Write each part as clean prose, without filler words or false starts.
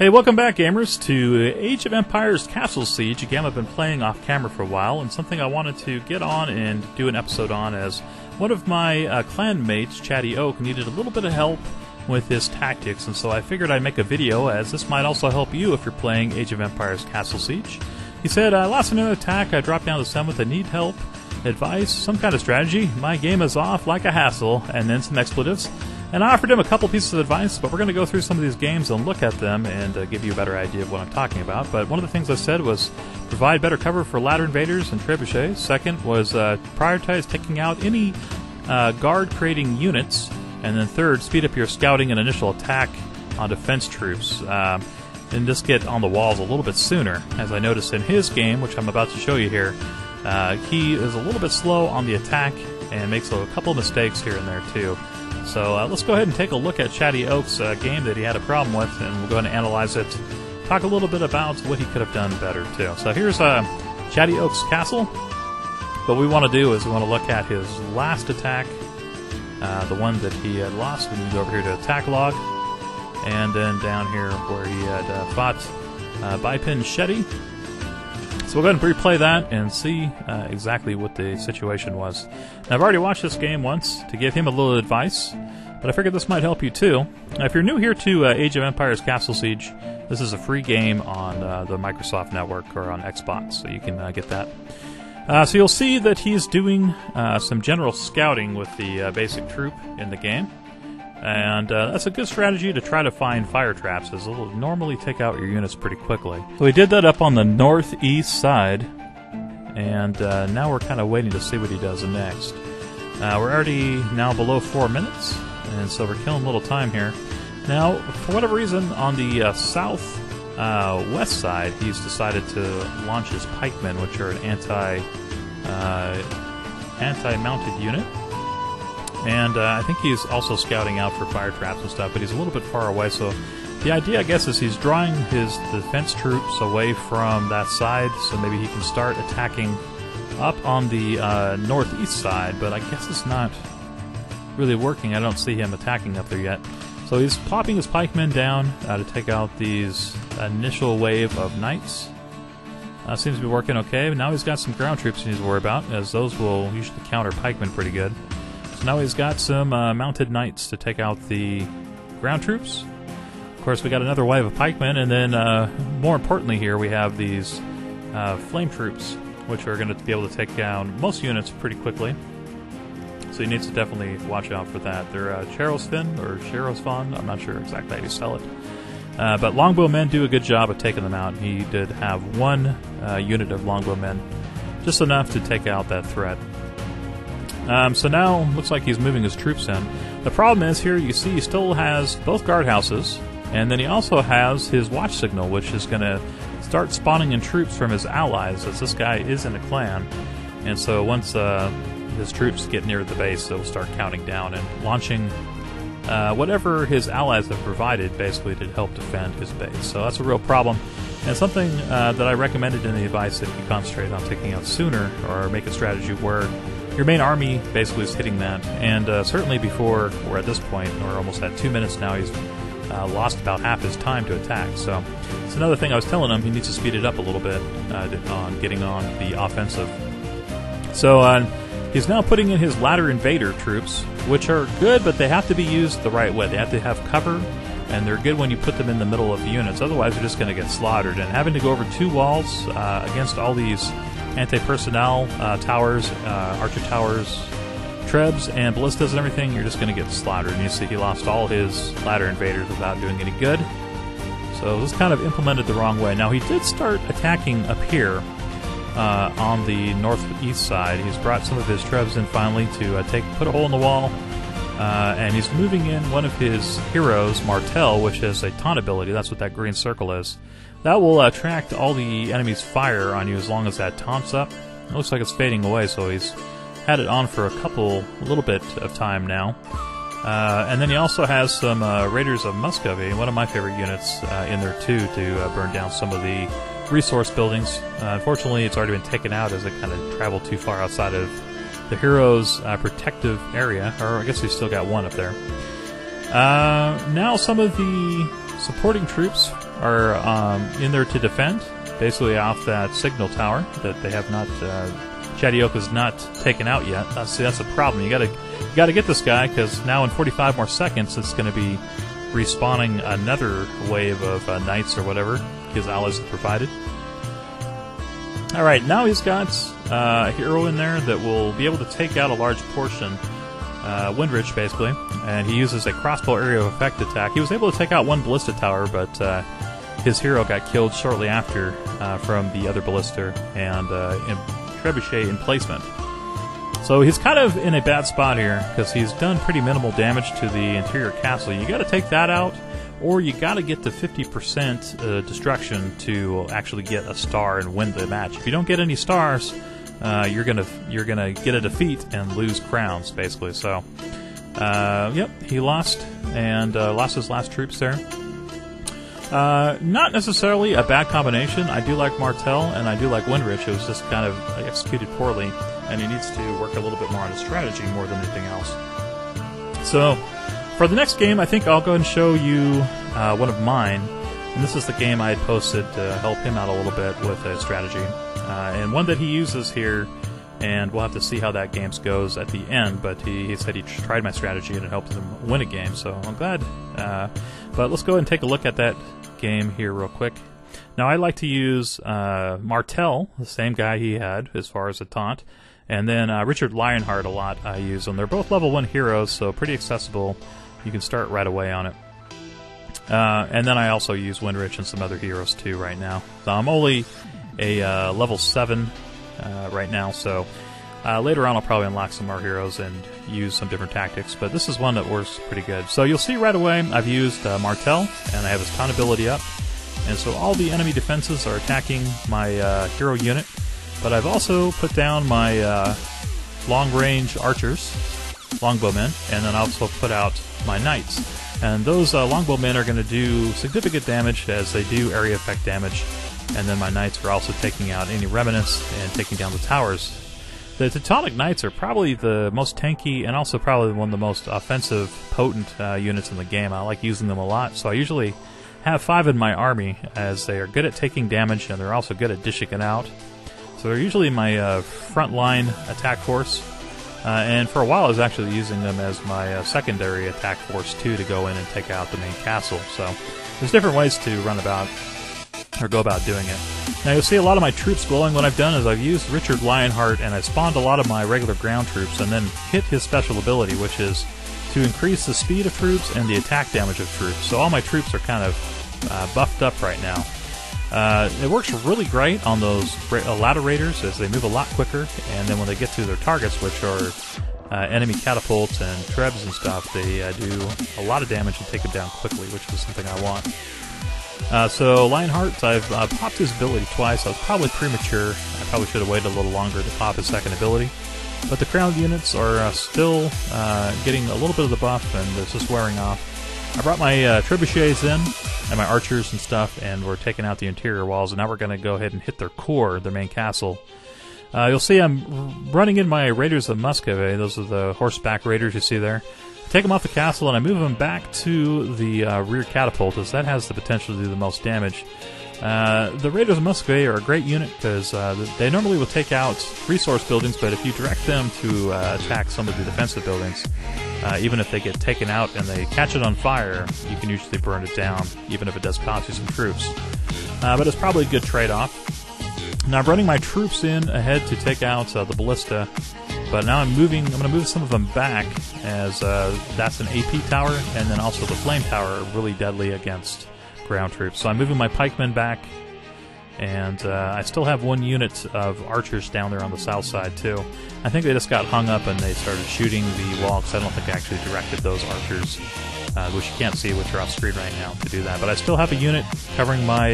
Hey, welcome back, gamers, to Age of Empires Castle Siege, a game I've been playing off camera for a while, and something I wanted to get on and do an episode on, as one of my clan mates, Chatty Oak, needed a little bit of help with his tactics, and so I figured I'd make a video, as this might also help you if you're playing Age of Empires Castle Siege. He said, I lost another attack, I dropped down to 7th, I need help, advice, some kind of strategy, my game is off like a hassle, and then some expletives. And I offered him a couple pieces of advice, but we're going to go through some of these games and look at them and give you a better idea of what I'm talking about. But one of the things I said was provide better cover for ladder invaders and trebuchets. Second was prioritize taking out any guard-creating units. And then third, speed up your scouting and initial attack on defense troops. And just get on the walls a little bit sooner. As I noticed in his game, which I'm about to show you here, he is a little bit slow on the attack and makes a couple of mistakes here and there too. So let's go ahead and take a look at Chatty Oak's game that he had a problem with, and we'll go ahead and analyze it. Talk a little bit about what he could have done better, too. So here's Chatty Oak's castle. What we want to do is we want to look at his last attack, the one that he had lost. We can go over here to attack log, and then down here where he had fought Bipin Shetty. So we'll go ahead and replay that and see exactly what the situation was. Now, I've already watched this game once to give him a little advice, but I figured this might help you too. Now, if you're new here to Age of Empires Castle Siege, this is a free game on the Microsoft Network or on Xbox, so you can get that. So you'll see that he's doing some general scouting with the basic troop in the game. And that's a good strategy to try to find fire traps, as it'll normally take out your units pretty quickly. So we did that up on the northeast side, and now we're kind of waiting to see what he does next. We're already now below 4 minutes, and so we're killing a little time here. Now, for whatever reason, on the south-west side, he's decided to launch his pikemen, which are an anti-mounted unit. And I think he's also scouting out for fire traps and stuff, but he's a little bit far away, so the idea, I guess, is he's drawing his defense troops away from that side, so maybe he can start attacking up on the northeast side, but I guess it's not really working. I don't see him attacking up there yet. So he's popping his pikemen down to take out these initial wave of knights. Seems to be working okay. Now he's got some ground troops he needs to worry about, as those will usually counter pikemen pretty good. So now he's got some mounted knights to take out the ground troops. Of course, we got another wave of pikemen, and then more importantly here, we have these flame troops, which are going to be able to take down most units pretty quickly. So he needs to definitely watch out for that. They're Cherosfin, or Cherosfon, I'm not sure exactly how you spell it. But longbowmen do a good job of taking them out. He did have one unit of longbowmen, just enough to take out that threat. So now, looks like he's moving his troops in. The problem is, here you see he still has both guardhouses, and then he also has his watch signal, which is going to start spawning in troops from his allies, as this guy is in a clan. And so once his troops get near the base, they'll start counting down and launching whatever his allies have provided, basically, to help defend his base. So that's a real problem, and something that I recommended in the advice that you concentrate on taking out sooner, or make a strategy where your main army basically is hitting that. And certainly before we're at this point, we're almost at 2 minutes now, he's lost about half his time to attack. So it's another thing I was telling him, he needs to speed it up a little bit on getting on the offensive. So he's now putting in his ladder invader troops, which are good, but they have to be used the right way. They have to have cover, and they're good when you put them in the middle of the units. Otherwise, they're just going to get slaughtered. And having to go over 2 walls against all these anti-personnel towers, archer towers, trebs, and ballistas and everything, you're just going to get slaughtered. And you see he lost all his ladder invaders without doing any good. So it was kind of implemented the wrong way. Now, he did start attacking up here on the northeast side. He's brought some of his trebs in finally to put a hole in the wall. And he's moving in one of his heroes, Martel, which has a taunt ability. That's what that green circle is. That will attract all the enemy's fire on you as long as that taunts up. It looks like it's fading away, so he's had it on for a little bit of time now. And then he also has some Raiders of Muscovy, one of my favorite units in there too, to burn down some of the resource buildings. Unfortunately, it's already been taken out as it kind of traveled too far outside of the hero's protective area, or I guess he's still got one up there. Now some of the supporting troops are in there to defend, basically off that signal tower that they have not. Chadioka is not taken out yet. See, that's a problem. You gotta get this guy, because now in 45 more seconds, it's going to be respawning another wave of knights or whatever his allies have provided. All right, now he's got a hero in there that will be able to take out a large portion. Windrich, basically, and he uses a crossbow area of effect attack. He was able to take out one ballista tower, but his hero got killed shortly after from the other ballista and trebuchet emplacement. So he's kind of in a bad spot here because he's done pretty minimal damage to the interior castle. You got to take that out, or you got to get to 50% destruction to actually get a star and win the match. If you don't get any stars, you're gonna get a defeat and lose crowns, basically. So, yep, he lost and lost his last troops there. Not necessarily a bad combination. I do like Martel and I do like Windrich. It was just kind of executed poorly, and he needs to work a little bit more on his strategy more than anything else. So, for the next game, I think I'll go ahead and show you one of mine. And this is the game I had posted to help him out a little bit with a strategy. And one that he uses here, and we'll have to see how that game goes at the end, but he said he tried my strategy and it helped him win a game, so I'm glad. But let's go ahead and take a look at that game here real quick. Now, I like to use Martel, the same guy he had as far as a taunt, and then Richard Lionheart a lot I use them. They're both level 1 heroes, so pretty accessible. You can start right away on it. And then I also use Windrich and some other heroes too right now. So I'm only a level 7 right now, so later on I'll probably unlock some more heroes and use some different tactics, but this is one that works pretty good. So you'll see right away I've used Martel, and I have his taunt ability up, and so all the enemy defenses are attacking my hero unit, but I've also put down my long-range archers, longbowmen, and then I also put out my knights. And those longbowmen are going to do significant damage as they do area effect damage. And then my knights are also taking out any remnants and taking down the towers. The Teutonic Knights are probably the most tanky and also probably one of the most offensive, potent units in the game. I like using them a lot, so I usually have 5 in my army, as they are good at taking damage and they're also good at dishing it out. So they're usually my frontline attack force. And for a while I was actually using them as my secondary attack force too, to go in and take out the main castle. So there's different ways to run about or go about doing it. Now you'll see a lot of my troops glowing. What I've done is I've used Richard Lionheart and I spawned a lot of my regular ground troops and then hit his special ability, which is to increase the speed of troops and the attack damage of troops. So all my troops are kind of buffed up right now. It works really great on those ladder raiders as they move a lot quicker, and then when they get to their targets, which are enemy catapults and trebs and stuff, they do a lot of damage and take them down quickly, which is something I want. So Lionheart, I've popped his ability twice. I was probably premature. I probably should have waited a little longer to pop his second ability. But the crown units are still getting a little bit of the buff, and it's just wearing off. I brought my trebuchets in, and my archers and stuff, and we're taking out the interior walls, and now we're going to go ahead and hit their core, their main castle. You'll see I'm running in my Raiders of Muscovy. Those are the horseback raiders you see there. I take them off the castle, and I move them back to the rear catapult, as that has the potential to do the most damage. The Raiders of Muscovy are a great unit because they normally will take out resource buildings, but if you direct them to attack some of the defensive buildings, even if they get taken out and they catch it on fire, you can usually burn it down, even if it does cost you some troops. But it's probably a good trade-off. Now I'm running my troops in ahead to take out the ballista, but now I'm going to move some of them back, as that's an AP tower, and then also the flame tower are really deadly against ground troops. So I'm moving my pikemen back, and I still have one unit of archers down there on the south side too. I think they just got hung up and they started shooting the wall, because I don't think I actually directed those archers, which you can't see, which are off screen right now, to do that. But I still have a unit covering my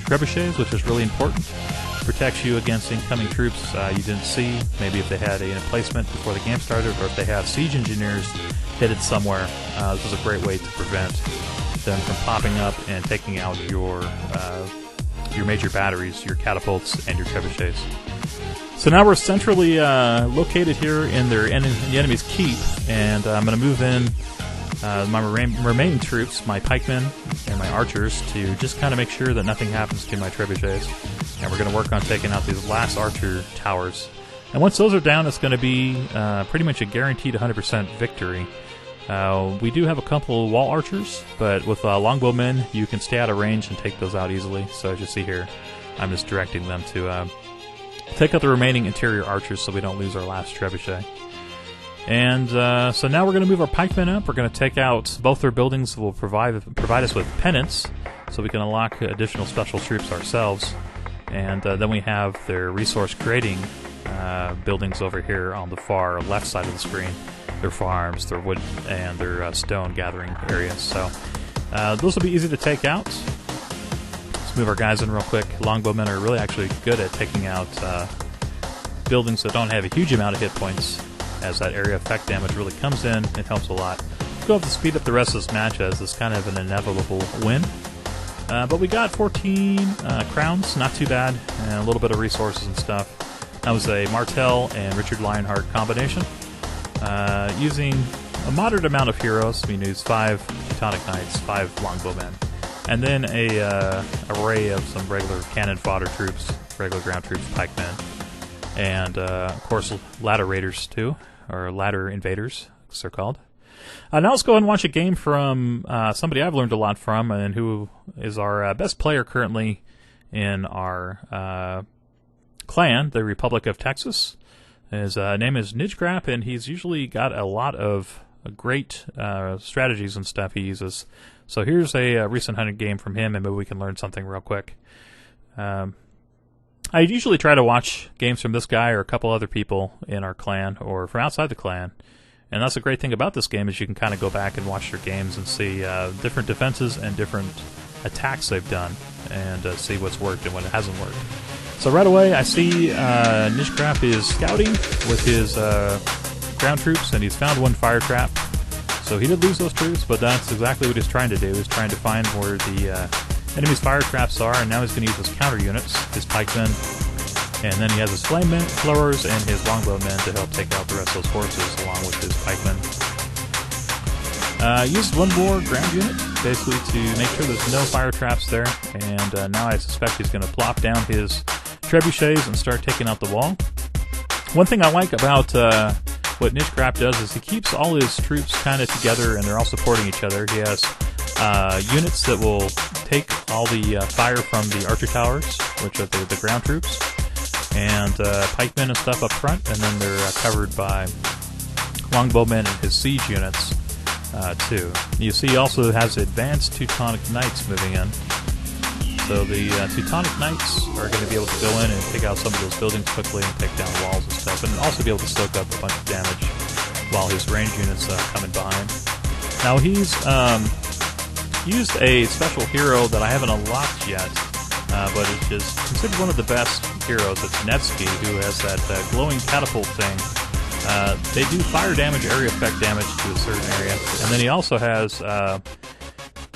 trebuchets, which is really important. Protects you against incoming troops you didn't see, maybe if they had an emplacement before the game started, or if they have siege engineers headed somewhere. This is a great way to prevent them from popping up and taking out your major batteries, your catapults, and your trebuchets. So now we're centrally located here in the enemy's keep, and I'm going to move in my remaining troops, my pikemen and my archers, to just kind of make sure that nothing happens to my trebuchets. And we're going to work on taking out these last archer towers. And once those are down, it's going to be pretty much a guaranteed 100% victory. We do have a couple wall archers, but with longbowmen, you can stay out of range and take those out easily. So as you see here, I'm just directing them to take out the remaining interior archers so we don't lose our last trebuchet. And so now we're going to move our pikemen up. We're going to take out both their buildings that will provide us with penance, so we can unlock additional special troops ourselves. And then we have their resource creating buildings over here on the far left side of the screen. Their farms, their wood, and their stone gathering areas. So those will be easy to take out. Let's move our guys in real quick. Longbowmen are really actually good at taking out buildings that don't have a huge amount of hit points, as that area effect damage really comes in. It helps a lot. We'll have to speed up the rest of this match, as it's kind of an inevitable win. But we got 14 crowns, not too bad, and a little bit of resources and stuff. That was a Martel and Richard Lionheart combination. Using a moderate amount of heroes. We used 5 Teutonic Knights, 5 Longbowmen, and then a array of some regular cannon fodder troops, regular ground troops, pikemen, and of course ladder raiders too, or ladder invaders, as they're called. Now let's go ahead and watch a game from somebody I've learned a lot from, and who is our best player currently in our clan, the Republic of Texas. His name is Nidgegrap, and he's usually got a lot of great strategies and stuff he uses. So here's a recent hunted game from him, and maybe we can learn something real quick. I usually try to watch games from this guy or a couple other people in our clan or from outside the clan. And that's the great thing about this game, is you can kind of go back and watch their games and see different defenses and different attacks they've done, and see what's worked and what hasn't worked. So right away I see Nidgegrap is scouting with his ground troops, and he's found one fire trap. So he did lose those troops, but that's exactly what he's trying to do. He's trying to find where the enemy's fire traps are, and now he's going to use his counter units, his pikemen, and then he has his flamethrowers and his longbowmen to help take out the rest of those forces along with his pikemen. Used one more ground unit, basically to make sure there's no fire traps there, and now I suspect he's going to plop down his trebuchets and start taking out the wall. One thing I like about what Nidgegrap does is he keeps all his troops kind of together, and they're all supporting each other. He has units that will take all the fire from the archer towers, which are the ground troops, and pikemen and stuff up front, and then they're covered by longbowmen and his siege units too. You see he also has advanced Teutonic Knights moving in. So the Teutonic Knights are going to be able to go in and take out some of those buildings quickly and take down walls and stuff, and also be able to soak up a bunch of damage while his range units come in behind. Now he's used a special hero that I haven't unlocked yet, but is considered one of the best heroes. It's Nevsky, who has that glowing catapult thing. They do fire damage, area effect damage to a certain area, and then he also has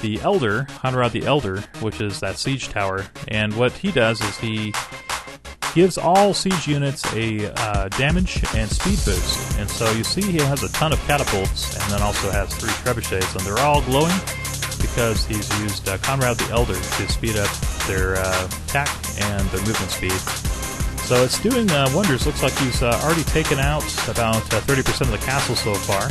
the Elder, Hanrad the Elder, which is that siege tower, and what he does is he gives all siege units a damage and speed boost. And so you see he has a ton of catapults, and then also has 3 trebuchets, and they're all glowing because he's used Conrad the Elder to speed up their attack and their movement speed. So it's doing wonders. Looks like he's already taken out about 30% of the castle so far,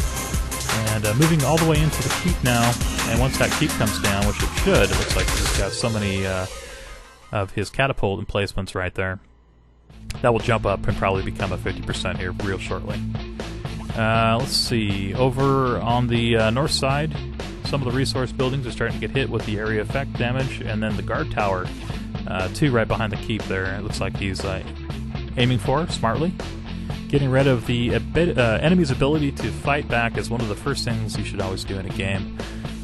and moving all the way into the keep now. And once that keep comes down, which it should, it looks like he's got so many of his catapult emplacements right there, that will jump up and probably become a 50% here real shortly. Let's see, over on the north side, some of the resource buildings are starting to get hit with the area effect damage, and then the guard tower, too, right behind the keep there, it looks like he's aiming for smartly. Getting rid of the enemy's ability to fight back is one of the first things you should always do in a game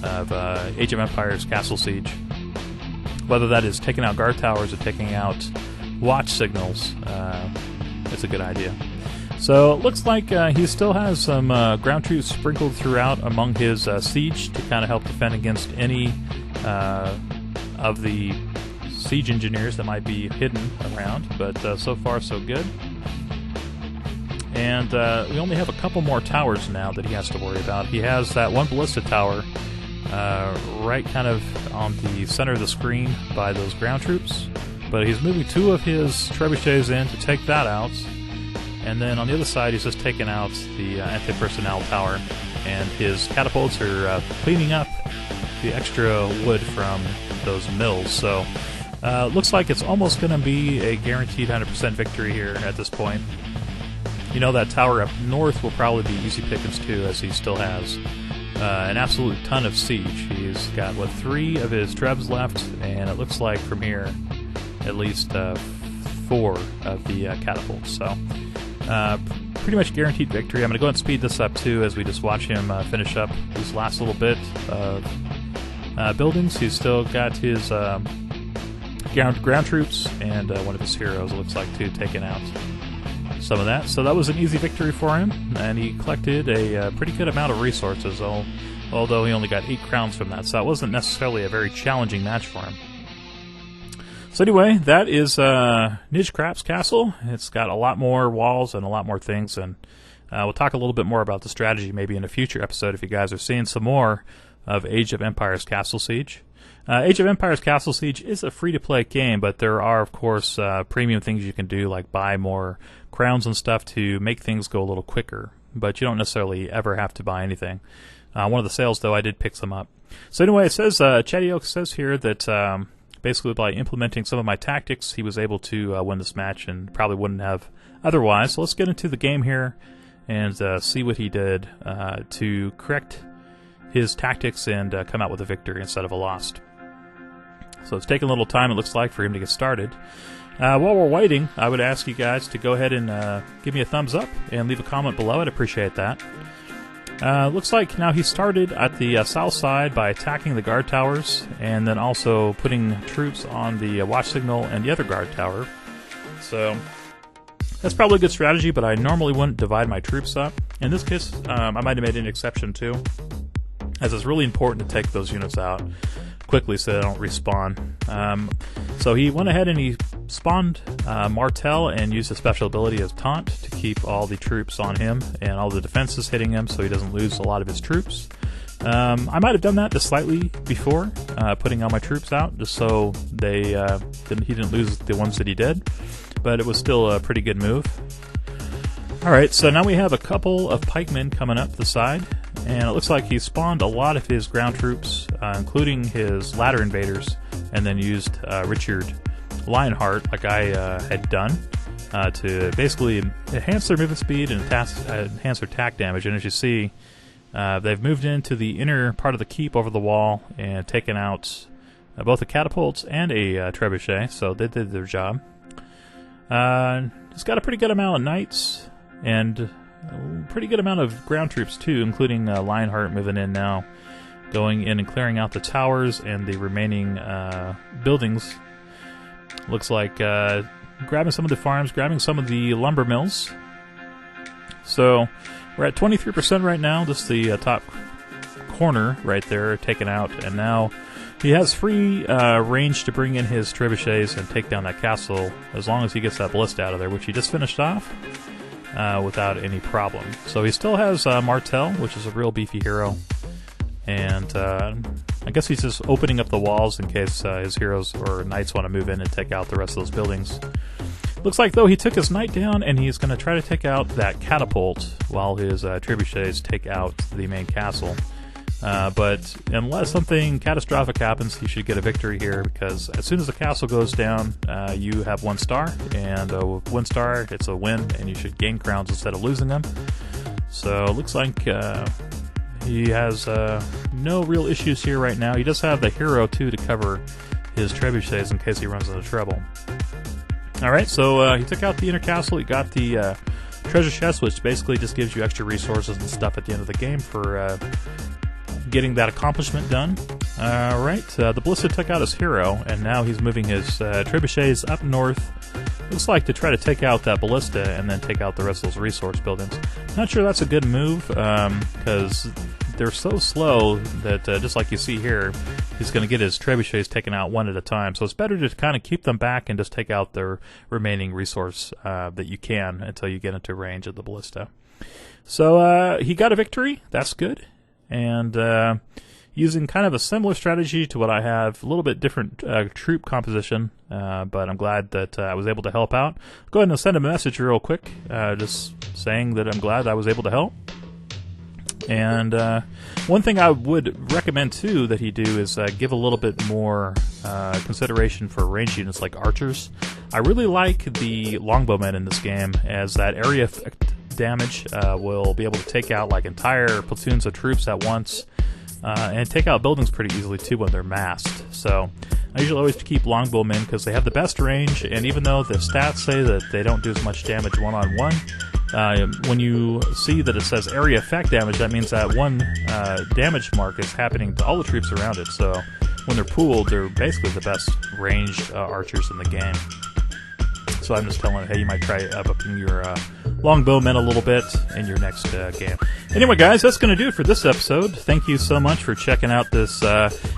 of Age of Empires Castle Siege. Whether that is taking out guard towers or taking out watch signals, it's a good idea. So it looks like he still has some ground troops sprinkled throughout among his siege to kind of help defend against any of the siege engineers that might be hidden around, but so far so good. And we only have a couple more towers now that he has to worry about. He has that one ballista tower right kind of on the center of the screen by those ground troops. But he's moving 2 of his trebuchets in to take that out. And then on the other side, he's just taking out the anti-personnel tower. And his catapults are cleaning up the extra wood from those mills. So looks like it's almost going to be a guaranteed 100% victory here at this point. You know, that tower up north will probably be easy pickings too, as he still has an absolute ton of siege. He's got, 3 of his trebs left, and it looks like from here at least 4 of the catapults. So pretty much guaranteed victory. I'm going to go ahead and speed this up too as we just watch him finish up this last little bit of buildings. He's still got his ground troops and one of his heroes, it looks like, too, taking out some of that. So that was an easy victory for him, and he collected a pretty good amount of resources, although he only got 8 crowns from that, so it wasn't necessarily a very challenging match for him. So anyway, that is Nijkrap's castle. It's got a lot more walls and a lot more things, and we'll talk a little bit more about the strategy maybe in a future episode if you guys are seeing some more of Age of Empires Castle Siege. Age of Empires Castle Siege is a free-to-play game, but there are, of course, premium things you can do, like buy more crowns and stuff to make things go a little quicker. But you don't necessarily ever have to buy anything. One of the sales, though, I did pick some up. So anyway, it says, Chatty Oak says here that basically by implementing some of my tactics, he was able to win this match and probably wouldn't have otherwise. So let's get into the game here and see what he did to correct his tactics and come out with a victory instead of a loss. So it's taken a little time, it looks like, for him to get started. While we're waiting, I would ask you guys to go ahead and give me a thumbs up and leave a comment below. I'd appreciate that. Looks like now he started at the south side by attacking the guard towers and then also putting troops on the watch signal and the other guard tower. So that's probably a good strategy, but I normally wouldn't divide my troops up. In this case, I might have made an exception too, as it's really important to take those units out quickly so they don't respawn. So he went ahead and he spawned Martel and used a special ability as Taunt to keep all the troops on him and all the defenses hitting him so he doesn't lose a lot of his troops. I might have done that just slightly before, putting all my troops out just so he didn't lose the ones that he did, but it was still a pretty good move. Alright, so now we have a couple of pikemen coming up the side, and it looks like he spawned a lot of his ground troops, including his ladder invaders, and then used Richard Lionheart, like I had done, to basically enhance their movement speed and enhance their attack damage. And as you see, they've moved into the inner part of the keep over the wall and taken out both the catapults and a trebuchet, so they did their job. He's got a pretty good amount of knights and a pretty good amount of ground troops too, including Lionheart moving in now, going in and clearing out the towers and the remaining buildings. Looks like grabbing some of the farms, grabbing some of the lumber mills. So we're at 23% right now, just the top corner right there taken out, and now he has free range to bring in his trebuchets and take down that castle as long as he gets that ballista out of there, which he just finished off without any problem. So he still has Martel, which is a real beefy hero, and I guess he's just opening up the walls in case his heroes or knights want to move in and take out the rest of those buildings. Looks like, though, he took his knight down, and he's going to try to take out that catapult while his trebuchets take out the main castle. But unless something catastrophic happens, he should get a victory here, because as soon as the castle goes down, you have 1 star, and with 1 star, it's a win, and you should gain crowns instead of losing them. So it looks like he has no real issues here right now. He does have the hero, too, to cover his trebuchets in case he runs into trouble. Alright, so he took out the inner castle. He got the treasure chest, which basically just gives you extra resources and stuff at the end of the game for getting that accomplishment done. Alright, the ballista took out his hero, and now he's moving his trebuchets up north. Looks like to try to take out that ballista and then take out the rest of those resource buildings. Not sure that's a good move, because they're so slow that just like you see here, he's going to get his trebuchets taken out one at a time. So it's better to kind of keep them back and just take out their remaining resource that you can until you get into range of the ballista. So he got a victory. That's good. And using kind of a similar strategy to what I have, a little bit different troop composition, but I'm glad that I was able to help out. Go ahead and send a message real quick, just saying that I'm glad I was able to help. And one thing I would recommend too that he do is give a little bit more consideration for range units like archers. I really like the longbowmen in this game, as that area effect damage will be able to take out like entire platoons of troops at once. And take out buildings pretty easily too when they're masked. So I usually always keep longbowmen because they have the best range, and even though the stats say that they don't do as much damage one-on-one, when you see that it says area effect damage, that means that one damage mark is happening to all the troops around it. So when they're pooled, they're basically the best ranged archers in the game. So I'm just telling, hey, you might try upping your longbowmen a little bit in your next game. Anyway, guys, that's going to do it for this episode. Thank you so much for checking out this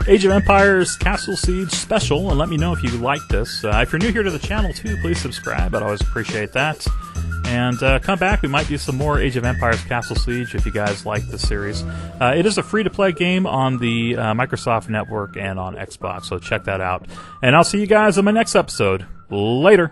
Age of Empires Castle Siege special, and let me know if you like this. If you're new here to the channel, too, please subscribe. I'd always appreciate that. And come back. We might do some more Age of Empires Castle Siege if you guys like this series. It is a free-to-play game on the Microsoft Network and on Xbox, so check that out. And I'll see you guys in my next episode. Later.